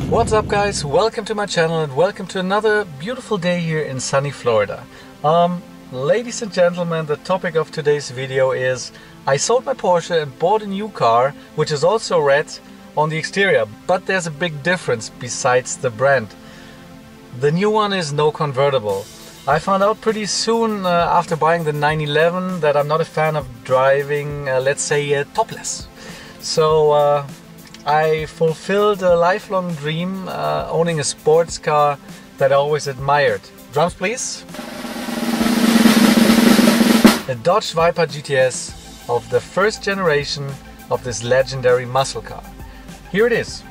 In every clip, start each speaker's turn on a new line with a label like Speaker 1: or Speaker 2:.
Speaker 1: What's up guys, welcome to my channel and welcome to another beautiful day here in sunny Florida. Ladies and gentlemen, the topic of today's video is I sold my Porsche and bought a new car which is also red on the exterior, but there's a big difference besides the brand. The new one is no convertible. I found out pretty soon after buying the 911 that I'm not a fan of driving, let's say, topless. So I fulfilled a lifelong dream, owning a sports car that I always admired. Drums please. A Dodge Viper GTS of the first generation of this legendary muscle car. Here it is.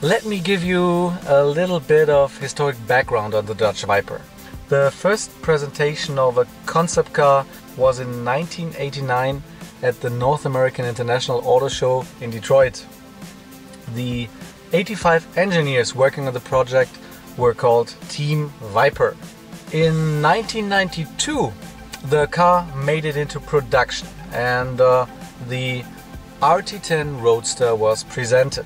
Speaker 1: Let me give you a little bit of historic background on the Dodge Viper. The first presentation of a concept car was in 1989 at the North American International Auto Show in Detroit. The 85 engineers working on the project were called Team Viper. In 1992 the car made it into production and the RT10 Roadster was presented.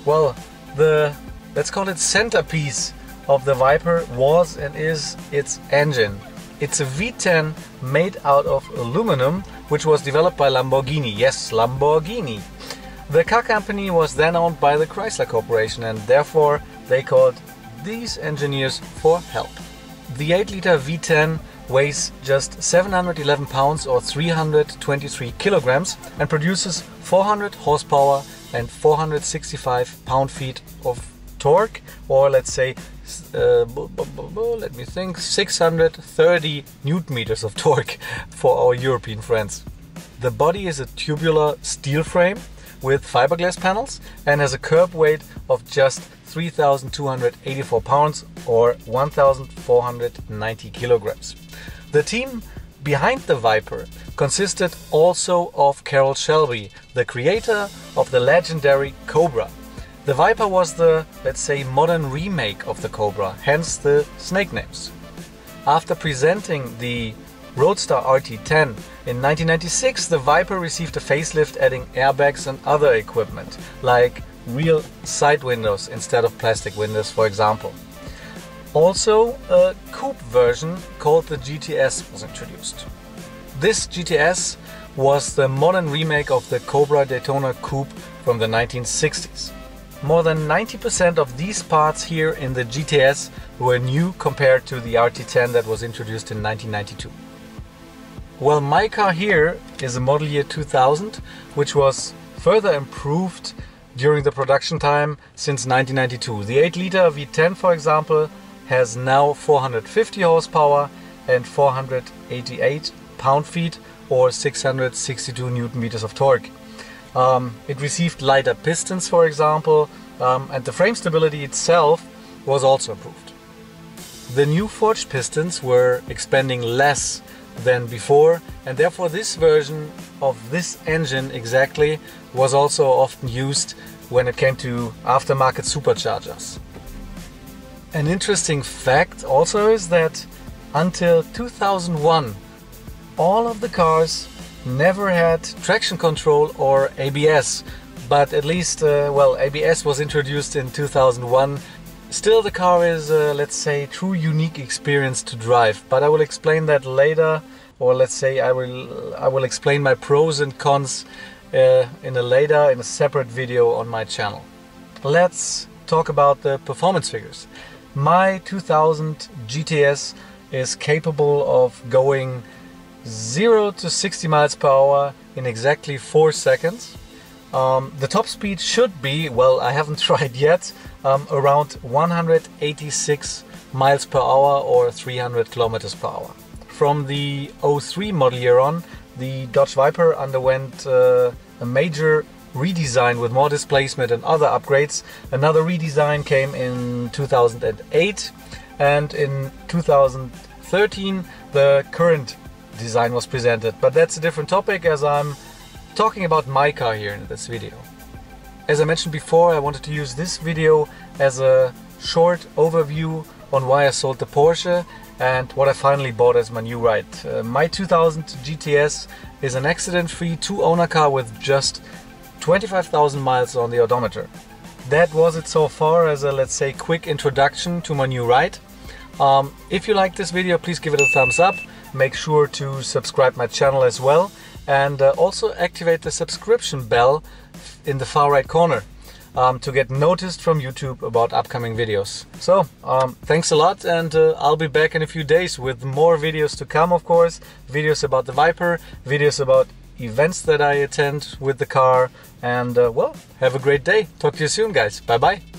Speaker 1: Well, let's call it centerpiece of the Viper was and is its engine. It's a V10 made out of aluminum, which was developed by Lamborghini. Yes, Lamborghini. The car company was then owned by the Chrysler Corporation and therefore they called these engineers for help. The 8-liter V10 weighs just 711 pounds or 323 kilograms and produces 400 horsepower and 465 pound-feet of torque, or let's say, let me think, 630 newton meters of torque for our European friends. The body is a tubular steel frame with fiberglass panels and has a curb weight of just 3,284 pounds or 1,490 kilograms. The team behind the Viper consisted also of Carroll Shelby, the creator of the legendary Cobra. The Viper was the, let's say, modern remake of the Cobra, hence the snake names. After presenting the Roadster RT10 in 1996, the Viper received a facelift, adding airbags and other equipment, like real side windows instead of plastic windows, for example. Also, a coupe version called the GTS was introduced. This GTS was the modern remake of the Cobra Daytona Coupe from the 1960s. More than 90% of these parts here in the GTS were new compared to the RT10 that was introduced in 1992. Well, my car here is a model year 2000, which was further improved during the production time since 1992. The 8-liter V10, for example, has now 450 horsepower and 488 pound-feet or 662 newton meters of torque. It received lighter pistons, for example, and the frame stability itself was also improved. The new forged pistons were expanding less than before, and therefore this version of this engine exactly was also often used when it came to aftermarket superchargers. An interesting fact also is that until 2001 all of the cars never had traction control or ABS, but at least, well, ABS was introduced in 2001. Still, the car is, let's say, true unique experience to drive, but I will explain that later, or let's say I will explain my pros and cons in a separate video on my channel. Let's talk about the performance figures. My 2000 GTS is capable of going 0 to 60 miles per hour in exactly 4 seconds. The top speed should be, well, I haven't tried yet, around 186 miles per hour or 300 kilometers per hour. From the 03 model year on, the Dodge Viper underwent a major redesign with more displacement and other upgrades. Another redesign came in 2008 and in 2013 the current design was presented. But that's a different topic, as I'm talking about my car here in this video. As I mentioned before, I wanted to use this video as a short overview on why I sold the Porsche and what I finally bought as my new ride. My 2000 GTS is an accident-free two-owner car with just 25,000 miles on the odometer. That was it so far, as a, let's say, quick introduction to my new ride. If you like this video, please give it a thumbs up. Make sure to subscribe my channel as well, and also activate the subscription bell in the far right corner to get noticed from YouTube about upcoming videos. So thanks a lot, and I'll be back in a few days with more videos to come, of course. Videos about the Viper, videos about events that I attend with the car, and well, have a great day. Talk to you soon, guys. Bye bye.